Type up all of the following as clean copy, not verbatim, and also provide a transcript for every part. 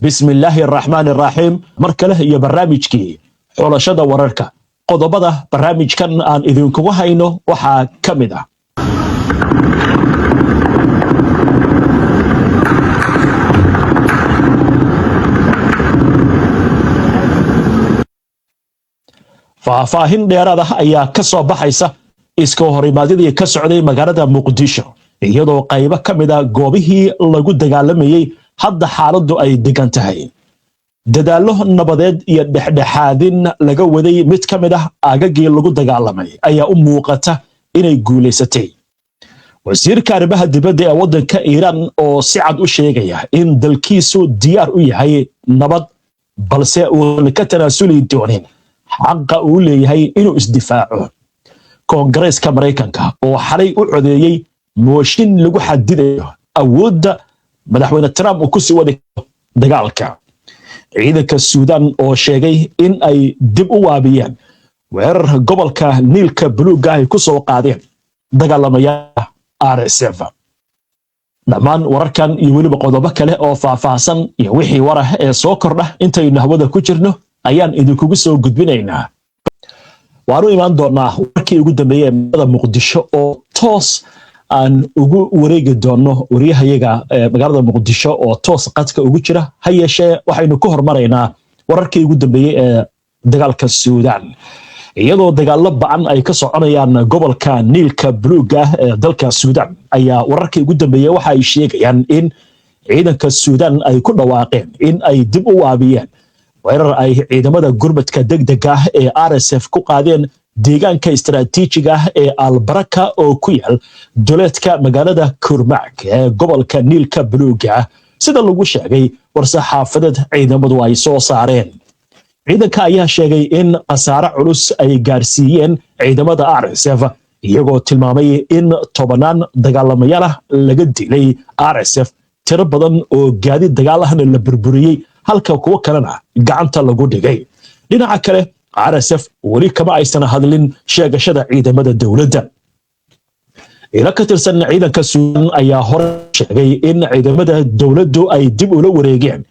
بسم الله الرحمن الرحيم مركله يا برنامجكي xulashada wararka qodobada barnaamijkan aan idinkugu hayno waxaa kamid ah faahfaahin dheeraad ah ayaa ka soo baxaysa iska horimaadidii ka socday magaalada Muqdisho iyadoo qaybo kamid ah goobihii lagu dagaalamayay hadda xaaladdu ay degan tahay dadaallo nabadeed iyo dhexdhexaadin laga waday mid ka mid ah aagagii lagu dagaalamay ayaa u muuqata inay guuleysatay wasiirka arrimaha dibadda ee waddanka Iiraan oo si cad u sheegaya in dalkiisu diyaar u yahay nabad balse uu ka tanaasuli doonin xaqa uu leeyahay inuu isdifaaco koongareeska Mareykanka oo xalay u codeeyay mooshin lagu xadidayo awoodda madaxweyne Trump uu ku sii wadi dagaalka ciidanka Suudaan oo sheegay in ay dib u waabiyeen weerar gobolka Niilka Buluuga ay ku soo qaadeen dagaalamayaasha RSF dhammaan wararkan iyo weliba qodobo kale oo faahfaahsan iyo wixii warah ee soo kordha intaynu hawada ku jirno ayaan idinkugu soo gudbinaynaa waanu imaan doonaa warkii ugu dambeeyay magaalada Muqdisho oo toos aan ugu wareegi doono wariyahayaga magaalada Muqdisho oo toos qadka ugu jira ha yeeshee waxaynu ku hormaraynaa wararkii ugu dambeeyay ee dagaalka Suudaan iyadoo dagaalo ba'an ay ka soconayaan gobolka Niilka Buluuga ee dalka Suudaan ayaa wararkii ugu dambeeyay waxa ay sheegayaan in ciidanka Suudaan ay ku dhawaaqeen in ay dib u waabiyeen weerar ay ciidamada gurmadka degdega ah ee RSF ku qaadeen deegaanka istiraatiijiga ah ee Albaraka oo ku yaal duleedka magaalada Kurmac ee gobolka Niilka Buluuga sida lagu sheegay war-saxaafadeed ciidamadu ay soo saareen ciidanka ayaa sheegay in qasaare culus ay gaarsiiyeen ciidamada RSF iyagoo tilmaamay in tobanaan dagaalamayaal laga dilay RSF tiro badan oo gaadi dagaal ahna la burburiyay halka kuwa kalena gacanta lagu dhigay dhinaca kale RSF wali kama aysan hadlin sheegashada ciidamada dawladda ila ka tirsan ciidanka Suudaan ayaa hore sheegay in ciidamada dawladdu ay dib ula wareegeen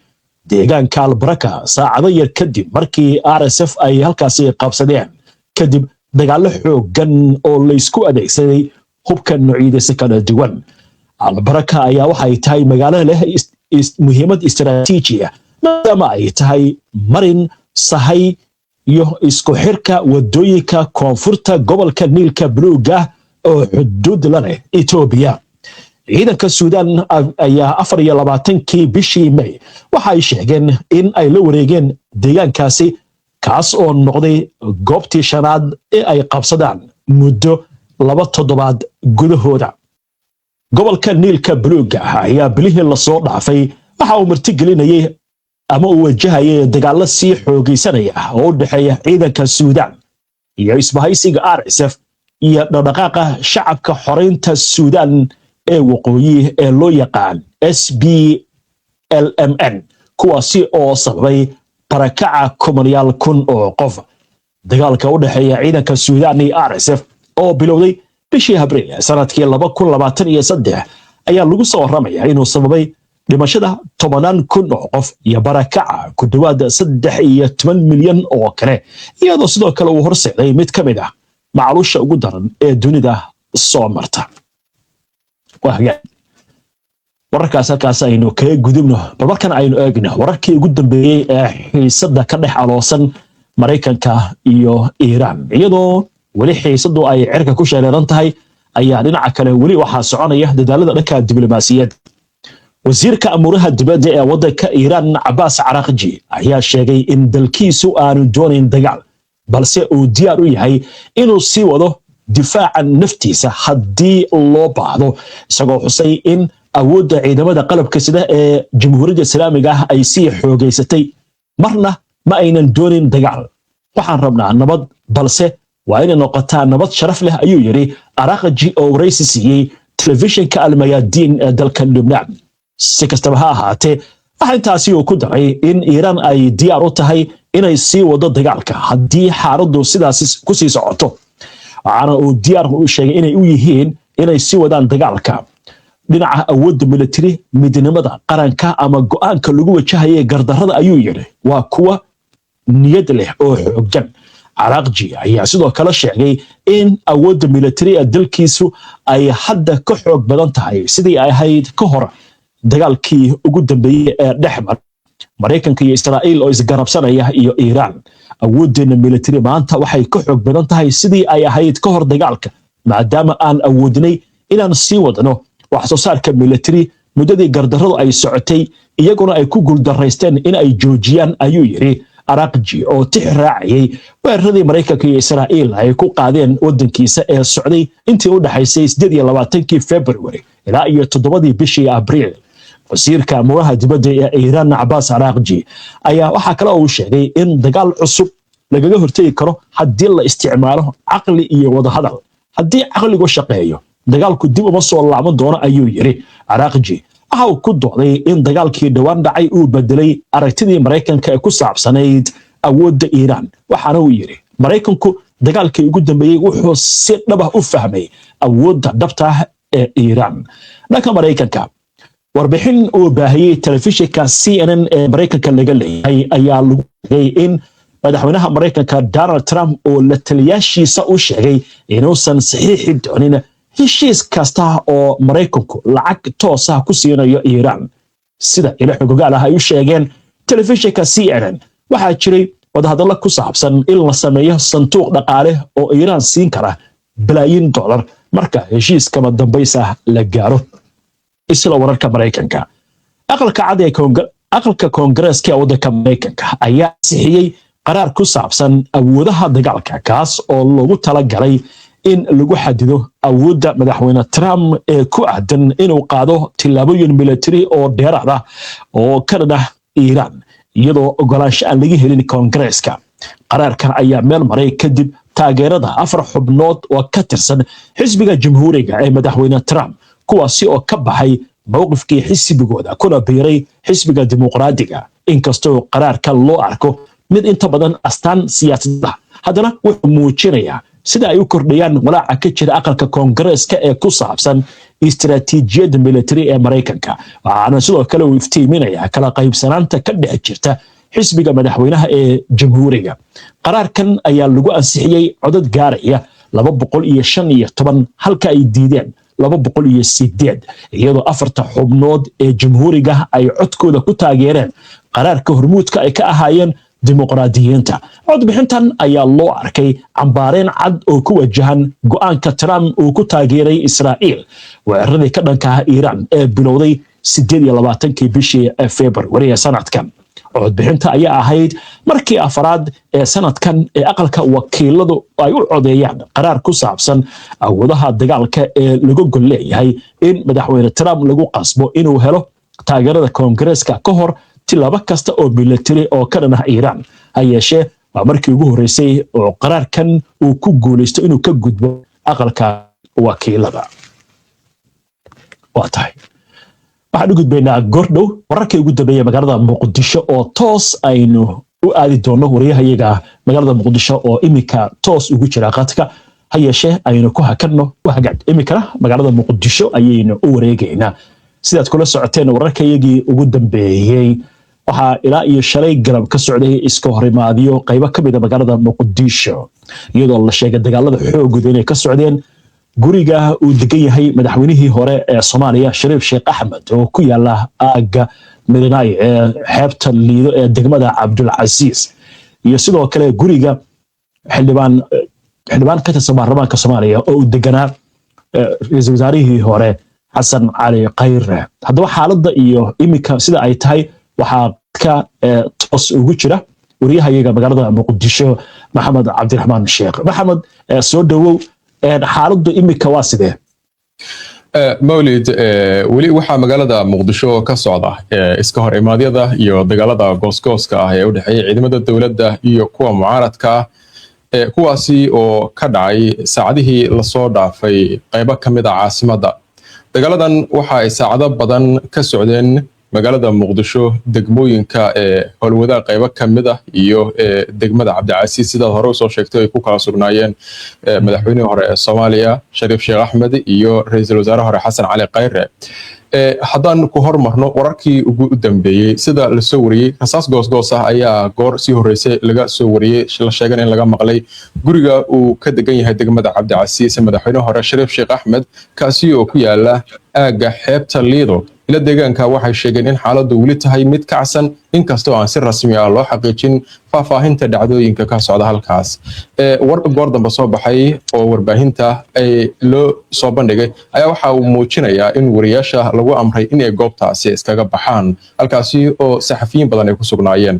deegaanka Albaraka saacado yar kadib markii RSF ay halkaasi qabsadeen kadib dagaalo xooggan oo la isku adeegsaday hubka noocyadiisa kala duwan Albaraka ayaa waxay tahay magaalo leh muhiimad istiraatiiji ah maadaama ay tahay marin sahay iyo isku xirka wadooyinka koonfurta gobolka Niilka Buluuga oo xuduud la leh Itoobiya ciidanka Suudaan ayaa 24kii bishii May waxa ay sheegeen in ay la wareegeen deegaankaasi kaas oo noqday goobtii shanaad ee ay qabsadaan muddo 2 toddobaad gudahooda gobolka Niilka Buluuga ayaa bilihii la soo dhaafay waxa uu martigelinayay ama uu wajahayay dagaalo sii xoogaysanaya oo u dhaxeeya ciidanka Suudaan iyo isbahaysiga RSF iyo dhaqdhaqaaqa shacabka xoreynta Suudaan ee waqooyi ee loo yaqaan SPLMN kuwaasi oo sababay barakaca kumanyaal kun oo qof dagaalka u dhaxeeya ciidanka Suudaan iyo RSF oo bilowday bishii Abriil sanadkii 2023 ayaa lagu soo waramayaa inuu sababay dhimashada 10,000 oo qof iyo barakaca ku dhawaad 13 milyan oo kale iyadoo sidoo kale uu horseeday mid ka mid ah macluusha ugu daran ee dunida soo marta wararkaas halkaas aynu kaga gudubno bal markan aynu eegno wararkii ugu dambeeyay ee xiisada ka dhex aloosan Mareykanka iyo Iiraan iyadoo wali xiisadu ay cirka ku sheelan tahay ayaa dhinaca kale wali waxa soconaya dadaalada dhanka diblomaasiyadda wasiirka amuraha dibadda ee waddanka Iiraan Abbas Araghchi ayaa sheegay in dalkiisu aanu doonayn dagaal balse uu diyaar u yahay inuu sii wado difaaca naftiisa haddii loo baahdo isagoo xusay in awoodda ciidamada qalabka sida ee Jamhuuriyadda Islaamiga ah ay sii xoogaysatay marna ma aynan doonin dagaal waxaan rabnaa nabad balse waa inay noqotaa nabad sharaf leh ayuu yiri Araghchi oo waraysi siiyay telefishinka Al-Mayadin ee dalka Lubnaan si kastaba ha ahaatee waxa intaasi uu ku daray in Iiraan ay diyaar u tahay inay sii wado dagaalka haddii xaaladdu sidaas ku sii socoto waxaana uu diyaar u sheegay inay u yihiin inay sii wadaan dagaalka dhinaca awoodda military midnimada qaranka ama go'aanka lagu wajahaya gardarrada ayuu yidhi waa kuwa niyad leh oo xooggan. Caraaqji ayaa sidoo kale sheegay in awoodda military ee dalkiisu ay hadda ka xoog badan tahay sidii ay ahayd ka hor dagaalkii ugu dambeeyey ee dhex maray Mareykanka iyo Israa'iil oo isgarabsanaya iyo Iiraan. Awooddeena military maanta waxay ka xoog badan tahay sidii ay ahayd ka hor dagaalka, maadaama aan awoodnay inaan sii wadno wax soo saarka military muddadii gardarradu ay socotay, iyaguna ay ku guuldaraysteen in ay joojiyaan, ayuu yidhi Caraaqji oo tix raacayay weeraradii Mareykanka iyo Israa'iil ay ku qaadeen waddankiisa ee socday intii u dhaxaysay 28kii February ilaa iyo 7 bishii Abriil. wasiirka amuraha dibadda ee Iiraan Abbas Caraaqji ayaa waxaa kale oo uu sheegay in dagaal cusub lagaga hortagi karo haddii la isticmaalo caqli iyo wadahadal. haddii caqligu shaqeeyo dagaalku dib uma soo laaban doono, ayuu yidhi Caraaqji. waxa uu ku dooday in dagaalkii dhawaan dhacay uu bedelay aragtidii Mareykanka ee ku saabsanayd awoodda Iiraan. waxaana uu yidhi Mareykanku dagaalkii ugu dambeeyey wuxuu si dhab ah u fahmay awoodda dhabta ah ee Iiraan. dhanka Mareykanka, warbixin uu baahiyey telefishinka CNN ee Mareykanka laga leeyahay ayaa lagu sheegay in madaxweynaha Mareykanka Donald Trump oo la taliyaashiisa u sheegay inuusan saxiixi doonin heshiis kasta oo Mareykanku lacag toos ah ku siinayo Iiraan. sida ilo xogogaal ah ay u sheegeen telefishinka CNN, waxaa jiray wadahadallo ku saabsan in la sameeyo sanduuq dhaqaale oo Iiraan siin kara bilaayin dollar marka heshiiskama dambaysa la gaaro. isla wararka Mareykanka, aqalka Koongareeska ee waddanka Mareykanka ayaa ansixiyey qaraar ku saabsan awoodaha dagaalka, kaas oo loogu talagalay in lagu xadido awoodda madaxweyne Trump ee ku aadan inuu qaado tillaabooyin military oo dheeraad ah oo ka dhan ah Iiraan, iyadoo ogolaansho aan laga helin Koongareeska. qaraarkan ayaa meel maray kadib taageerada 4 xubnood oo ka tirsan xisbiga Jamhuuriga ee madaxweyne Trump, kuwaasi oo ka baxay mowqifkii xisbigooda kuna biiray xisbiga Dimuqraadiga. inkastoo qaraarkan loo arko mid inta badan astaan siyaasadeed ah, haddana wuxuu muujinayaa sida ay u kordhayaan walaaca ka jira aqalka Koongareeska ee ku saabsan istiraatiijiyadda military ee Mareykanka. waxaana sidoo kale uu iftiiminayaa kala qaybsanaanta ka dhex jirta xisbiga madaxweynaha ee Jamhuuriga. qaraarkan ayaa lagu ansixiyey codad gaaraya 215 halka ay diideen 208, iyadoo 4 xubnood ee Jamhuuriga ay codkooda ku taageereen qaraarka hormuudka ay ka ahaayeen dimuqraadiyiinta. codbixintan ayaa loo arkay cambaareen cad oo ku wajahan go'aanka Trump uu ku taageeray Israa'iil weeraradii ka dhanka ah Iiraan ee bilowday 28kii bishii February ee sanadkan. codbixinta ayaa ahayd markii afraad ee sanadkan ee aqalka wakiiladu ay u codeeyaan qaraar ku saabsan awoodaha dagaalka ee lagu gol leeyahay in madaxweyne Trump lagu qasbo inuu helo taageerada Koongareeska ka hor tilaabo kasta oo military oo ka dhan ah Iiraan. ha yeeshee waa markii ugu horeysay oo qaraarkan uu ku guuleysto inuu ka gudbo aqalka wakiilada. waa tahay waxaan u gudbaynaa gordhow wararkii ugu dambeeyay magaalada Muqdisho oo toos aynu u aadi doono wariyahayaga magaalada Muqdisho oo imika toos ugu jira qadka. ha yeeshee aynu ku hakanno imikana magaalada Muqdisho ayaynu u wareegaynaa. sidaad kula socoteen wararkayagii ugu dambeeyey, waxaa ilaa iyo shalay galab ka socday iska horimaadyo qaybo ka mid ah magaalada Muqdisho, iyadoo la sheegay dagaalada xoogooda inay ka socdeen guriga uu degan yahay madaxweynihii hore ee Soomaaliya Shariif Sheekh Axmed oo ku yaala aaga Midnay ee xeebta Liido ee degmada Cabdulcasiis, iyo sidoo kale guriga xildhibaan ka tirsan baarlamaanka Soomaaliya oo uu deganaa ra'iisul wasaarihii hore Xasan Cali Khayre. haddaba xaaladda iyo imika sida ay tahay waxaa ka toos ugu jira wariyahayaga magaalada Muqdisho Maxamed Cabdiraxmaan Sheekh. Maxamed, soo dhawow. xaaladdu imika waa sidee? mawlid, weli waxaa magaalada Muqdisho ka socda iska hor imaadyada iyo dagaalada goosgooska ah ee u dhexeeya ciidamada dowladda iyo kuwa mucaaradka ah, kuwaasi oo ka dhacay saacadihii lasoo dhaafay qaybo ka mid ah caasimadda. dagaaladan waxa ay saacado badan ka socdeen magaalada muqdisho degmooyinka howlwadaag qaybo ka mid ah iyo degmada cabdicasiis sidaad hore usoo sheegtay ay ku kala sugnaayeen madaxweynihii hore ee soomaaliya shariif sheekh axmed iyo ra-iisul wasaare hore xasan cali khayre haddaan ku hormarno wararkii ugu dambeeyey sida la soo wariyey rasaas goosgoos ah ayaa goor sii horreysay laga soo wariyey la sheegan in laga maqlay guriga uu ka degan yahay degmada cabdicasiis madaxweynaha hore shariif sheekh axmed kaasi oo ku yaala aagga xeebta liido ila deegaanka waxay sheegeen in xaaladdu weli tahay mid kacsan inkastoo aan si rasmi ah loo xaqiijin faahfaahinta dhacdooyinka ka socda halkaas war goor dambe soo baxay oo warbaahinta ay loo soo bandhigay ayaa waxa uu muujinayaa in wariyaasha lagu amray inay goobtaasi iskaga baxaan halkaasi oo saxafiyiin badan ay ku sugnaayeen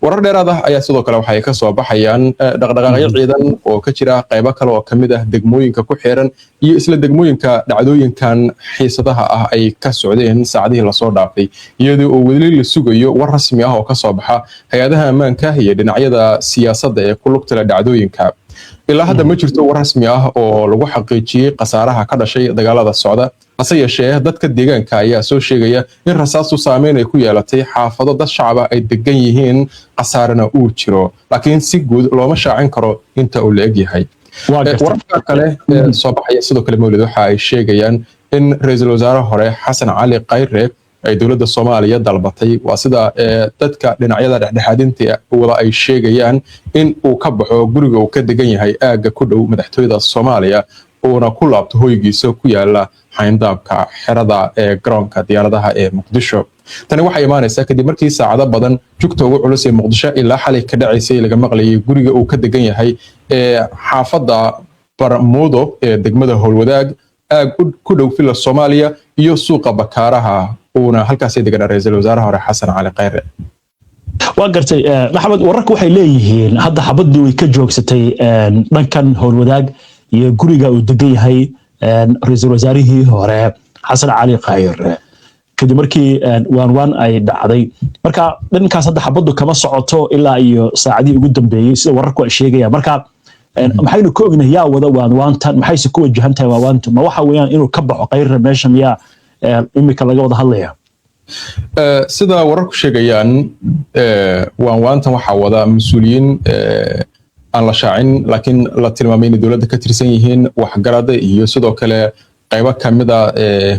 warar dheeraad ah ayaa sidoo kale waxay ka soo baxayaan dhaqdhaqaaqyo ciidan oo ka jira qaybo kale oo kamid ah degmooyinka ku xiran iyo isla degmooyinka dhacdooyinkan xiisadaha ah ay ka socdeen saacadihii lasoo dhaafay iyadoo oo weli la sugayo war rasmi ah oo ka soo baxa hay-adaha ammaanka iyo dhinacyada siyaasadda ee ku lugta leh dhacdooyinka ilaa hadda ma jirto war rasmi ah oo lagu xaqiijiyey khasaaraha ka dhashay dagaalada socda hase yeeshee dadka deegaanka ayaa soo sheegaya in rasaastu saameyn ay ku yeelatay xaafado dad shacaba ay degan yihiin khasaarana uu jiro laakiin si guud looma shaacin karo inta uu la eg yahay wararka kale ee soo baxaya sidoo kale mawlid waxa ay sheegayaan in ra-iisul wasaare hore xasan cali khayre ay dowladda soomaaliya dalbatay waa sida dadka dhinacyada dhexdhexaadinta wada ay sheegayaan in uu ka baxo guriga uu ka degan yahay aagga ku dhow madaxtooyada soomaaliya uuna ku laabto hoygiisa ku yaala xayndaabka xerada ee garoonka diyaaradaha ee muqdisho tani waxay imaanaysaa kadib markii saacado badan jugta ugu culus ee muqdisho ilaa xalay ka dhacaysay laga maqlayay guriga uu ka degan yahay ee xaafadda barmudo ee degmada howlwadaag aag ku dhow fila soomaaliya iyo suuqa bakaaraha uuna halkaasay deganaa ra-iisul wasaare hore xasan cali khayre waa gartay maxamed wararku waxay leeyihiin hadda xabadii way ka joogsatay dhankan howlwadaag iyo guriga uu degan yahay ra-iisul wasaarihii hore xasan cali khayre kadib markii waan ay dhacday marka dhankaas hadda xabaddu kama socoto ilaa iyo saacadii ugu dambeeyey sida wararku ay sheegayaan marka maxaynu ka ognahay yaa wada waanwaantan maxayse ku wajahan tahay waanwaantu ma waxa weeyaan inuu ka baxo khayre meesha miyaa imika laga wada hadlaya sida wararku sheegayaan waanwaantan waxaa wada mas-uuliyiin aan la shaacin laakiin la tilmaamay inay dowladda ka tirsan yihiin waxgarada iyo sidoo kale qaybo kamid a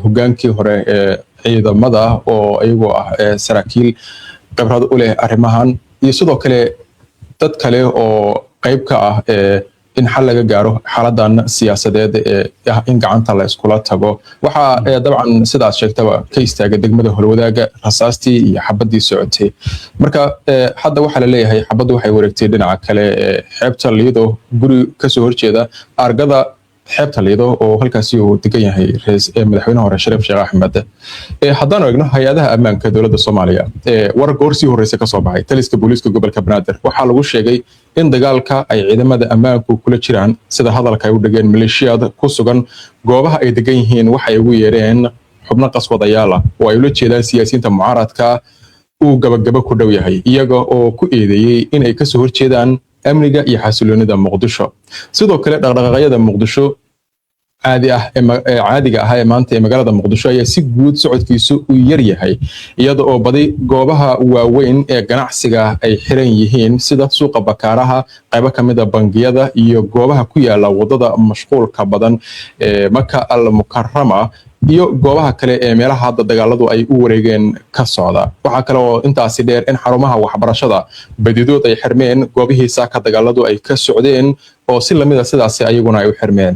hogaankii hore ee ciidamada oo iyagoo ah saraakiil khibrad u leh arrimahan iyo sidoo kale dad kale oo qayb ka ah in xal laga gaaro xaaladan siyaasadeed ee ah in gacanta la iskula tago waxaa dabcan sidaas sheegtaba ka istaaga degmada howlwadaaga rasaastii iyo xabadii socotay marka hadda waxaa la leeyahay xabaddu waxay wareegtay dhinaca kale xeebta liido guri kasoo horjeeda argada xeebta liido oo halkaasi uu degan yahay madaxweynaha hore shariif sheekh axmed haddaan eegno hay-adaha ammaanka dowladda soomaaliya war goor sii horreysay ka soo baxay taliska booliiska gobolka banaadir waxaa lagu sheegay in dagaalka ay ciidamada ammaanku kula jiraan sida hadalka ay u dhigeen maleeshiyad ku sugan goobaha ay degan yihiin waxay ugu yeedheen xubno qaswadayaal ah oo ay ula jeedaan siyaasiyiinta mucaaradka uu gabagaba ku dhow yahay iyaga oo ku eedeeyey in ay kasoo horjeedaan amniga iyo xasiloonida muqdisho sidoo kale dhaqdhaqaaqyada muqdisho caadiga ah ee maanta ee magaalada muqdisho ayaa si guud socodkiisu u yar yahay iyada oo badi goobaha waaweyn ee ganacsiga ay xiran yihiin sida suuqa bakaaraha qaybo kamid a bangiyada iyo goobaha ku yaala wadada mashquulka badan ee maka al mukarama iyo goobaha kale ee meelaha hadda dagaaladu ay u wareegeen ka socda waxaa kale oo intaasi dheer in xarumaha waxbarashada badidood ay xirmeen goobihii saaka dagaaladu ay ka socdeen oo si lamida sidaasi ayaguna ay u xirmeen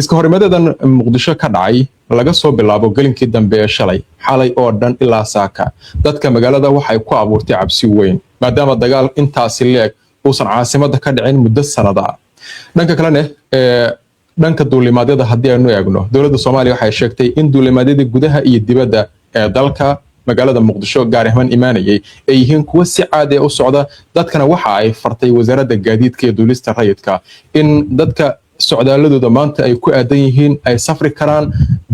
iska horimadeedan muqdisho ka dhacay laga soo bilaabo gelinkii dambe ee shalay xalay oo dhan ilaa saaka dadka magaalada waxay ku abuurtay cabsi weyn maadaama dagaal intaasi leeg uusan caasimadda ka dhicin muddo sanada dhanka kalena dhanka duulimaadyada haddii aynu eegno dowladda soomaaliya waxay sheegtay in duulimaadyada gudaha iyo dibadda ee dalka magaalada muqdisho gaar ahaan imaanayay ay yihiin kuwa si caadi u socda dadkana waxa ay fartay wasaaradda gaadiidka iyo duulista rayidka in dadka socdaaladooda maanta ay ku aadan yihiin ay safri karaan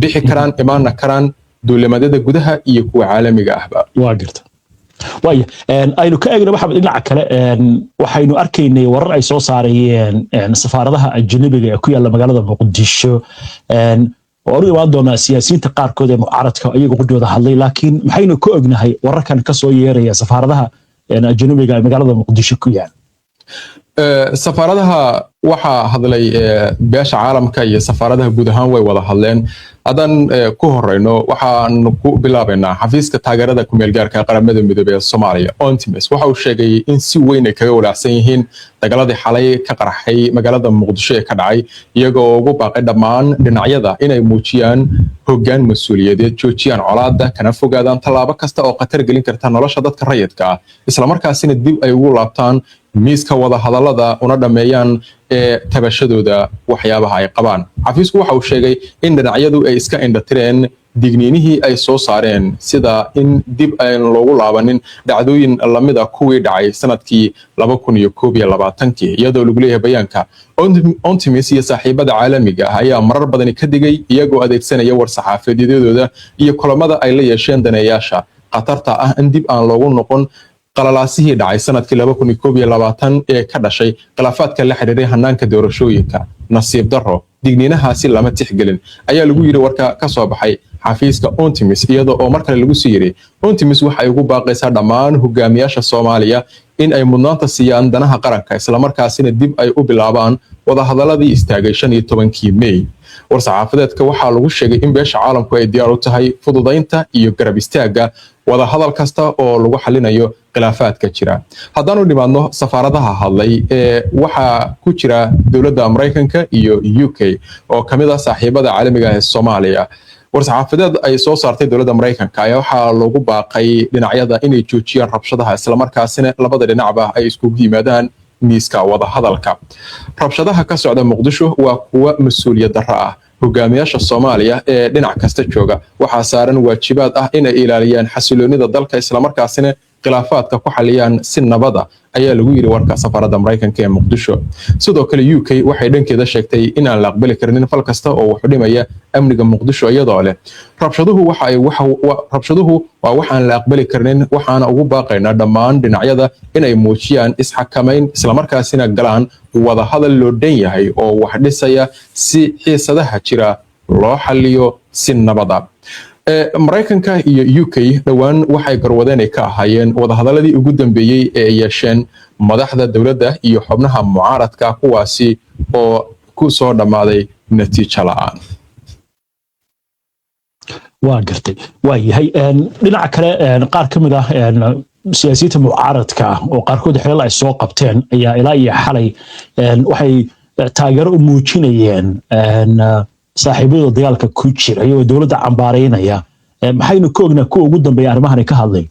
bixi karaan imaana karaan duulimaadyada gudaha iyo kuwa caalamiga ahba waa jirta waaya aynu ka eegno maxamed dhinaca kale waxaynu arkaynay warar ay soo saarayeen safaaradaha ajnabiga ee ku yaala magaalada muqdisho oo imaan doona siyaasiyiinta qaarkood ee mucaaradka iyagu qudooda hadlay laakiin maxaynu ka ognahay wararkan ka soo yeeraya safaaradaha ajnabiga ee magaalada Muqdisho ku yaal safaaradaha waxa hadlay beesha caalamka iyo safaaradaha guud ahaan way wada hadleen hadan ku horeyno waxaan ku bilaabaynaa xafiiska taageerada ku meel gaarka qaramada midoobay ee Soomaaliya ONTMS waxa uu sheegay in si weyn ay kaga walaacsan yihiin dagaaladii xalay ka qarxay magaalada Muqdisho ee ka dhacay iyagoo ugu baaqay dhammaan dhinacyada inay muujiyaan hoggaan mas'uuliyadeed joojiyaan colaadda kana fogaadaan tallaabo kasta oo khatar gelin karta nolosha dadka rayidka ah isla markaasina dib ay ugu laabtaan miiska wada hadallada una dhameeyaan ee tabashadooda waxyaabaha ay qabaan xafiisku waxa uu sheegay in dhinacyadu ay iska indhatireen digniinihii ay soo saareen sida in dib aan loogu laabanin dhacdooyin lamida kuwii dhacay sanadkii 2021 iyadoo lagu leeyahay bayaanka ONTMS iyo saaxiibada caalamiga ah ayaa marar badan ka digay iyagoo adeegsanaya war saxaafadeedooda iyo kulamada ay la yeesheen daneeyaasha qatarta ah in dib aan loogu noqon qalalaasihii dhacay sanadkii 2021 ee ka dhashay khilaafaadka la xiriiray hanaanka doorashooyinka nasiib darro digniinahaasi lama tixgelin ayaa lagu yiri warka ka soo baxay xafiiska ONTMS iyadoo oo markale lagu soo yiri ONTMS waxa ay ugu baaqaysaa dhammaan hogaamiyaasha Soomaaliya in ay mudnaanta siiyaan danaha qaranka isla markaasina dib ay u bilaabaan wada hadaladii istaagay 15kii May war saxaafadeedka waxaa lagu sheegay in beesha caalamku ay diyaar u tahay fududaynta iyo garab istaaga wada hadal kasta oo lagu xalinayo khilaafaadka jira haddaanu dhimaadno safaaradaha hadlay ee waxa ku jira dowladda Mareykanka iyo UK oo kamid ah saaxiibada caalamiga ah ee Soomaaliya war saxaafadeed ay soo saartay dowladda Mareykanka ayaa waxa lagu baaqay dhinacyada inay joojiyaan rabshadaha isla markaasina labada dhinacba ay isku yimaadaan miiska wada hadalka rabshadaha ka socda Muqdisho waa kuwa mas'uuliyad darro ah hogaamiyaasha Soomaaliya ee dhinac kasta jooga waxa saaran waajibaad ah in ay ilaaliyaan xasiloonida dalka isla markaasina khilaafaadka ku xaliyaan si nabada ayaa lagu yiri warka safaarada Mareykanka ee Muqdisho sidoo kale UK waxay dhankeeda sheegtay in aan la aqbali karin fal kasta oo wax u dhimaya amniga Muqdisho iyadoo leh rabshaduhu waa waxaan la aqbali karin waxaana ugu baaqaynaa dhammaan dhinacyada inay muujiyaan isxakamayn isla markaasina galaan wada hadal loo dhan yahay oo wax dhisaya si xiisadaha jira loo xaliyo si nabada Mareykanka iyo UK dhawaan waxay garwadeen ka ahaayeen wada hadaladii ugu dambeeyay ee yeesheen madaxda dawladda iyo xubnaha mucaaradka kuwaasi oo ku soo dhamaaday natiijo la'aan waa gartay waa yahay dhinaca kale qaar kamid ah siyaasiyiinta mucaaradka oo qaarkood xilal ay soo qabteen ayaa ilaa iyo xalay waxay taageero u muujinayeen saaxiibada dagaalka ku jira iyo dawladda cambaareynaya maxaynu ka ognaa kuwa ugu dambeeyay arrimahan ka hadlay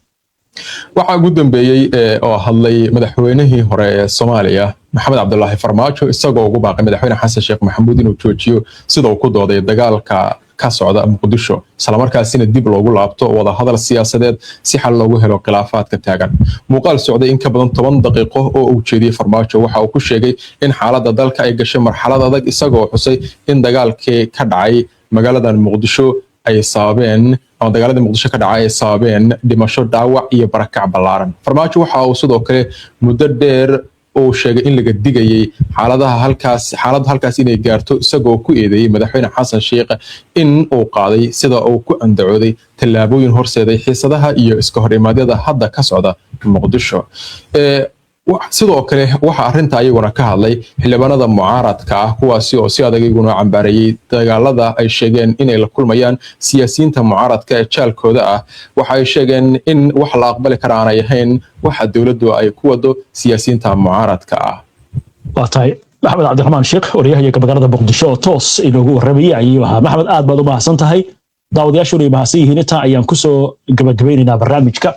waxa ugu dambeeyay oo hadlay madaxweynihii hore ee Soomaaliya Maxamed Cabdullaahi Farmaajo isagoo ugu baaqay madaxweyne Xasan Sheekh Maxamuud inuu joojiyo sidoo ku dooday dagaalka ka socda Muqdisho isla markaasina dib loogu laabto wada hadal siyaasadeed si xal loogu helo khilaafaadka taagan muuqaal socday in ka badan 10 daqiiqo oo uu jeediyay Farmaajo waxa uu ku sheegay in xaaladda dalka ay gashay marxalad adag isagoo xusay in dagaalkii ka dhacay magaalada Muqdisho ay sababeen oo dagaaladii Muqdisho ka dhacay ay sababeen dhimasho dhaawac iyo barakac ballaaran Farmaajo waxa uu sidoo kale muddo dheer oo sheegay in laga digayay xaalad halkaas inay gaarto isagoo ku eedeeyay madaxweyne Xasan Sheekh in uu qaaday sida uu ku andacooday tallaabooyin horseeday xiisadaha iyo iska horimaadyada hadda ka socda Muqdisho sidoo kale waxa arinta ayaguna ka hadlay xildhibaanada mucaaradka ah kuwaasi oo si adag iguna cambaarayay dagaalada ay sheegeen inay la kulmayaan siyaasiyiinta mucaaradka ee jaalkooda ah waxa ay sheegeen in wax la aqbali kara aan ahayn waxa dawladdu ay ku wado siyaasiyiinta mucaaradka ah waatay Maxamed Cabdiraxmaan Sheekh wariyaha magaalada Muqdisho oo toos inoogu warramay ayuu ahaa Maxamed aad baad u mahadsan tahay daawadayaashu ay mahadsan yihiin inta ayaan ku soo gabagabaynaynaa barnaamijka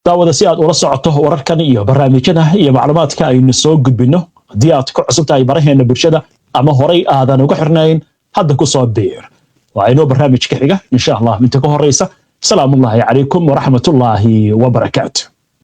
daawada si aad ula socoto wararkan iyo barnaamijyada iyo macluumaadka aynu soo gudbino haddii aad ku cusub tahay baraheena bulshada ama horay aadan uga xirnayn hadda ku soo biir waa inoo barnaamijka xiga insha Allah inta ka horeysa salaamullaahi calaykum waraxmatullaahi wabarakaatuh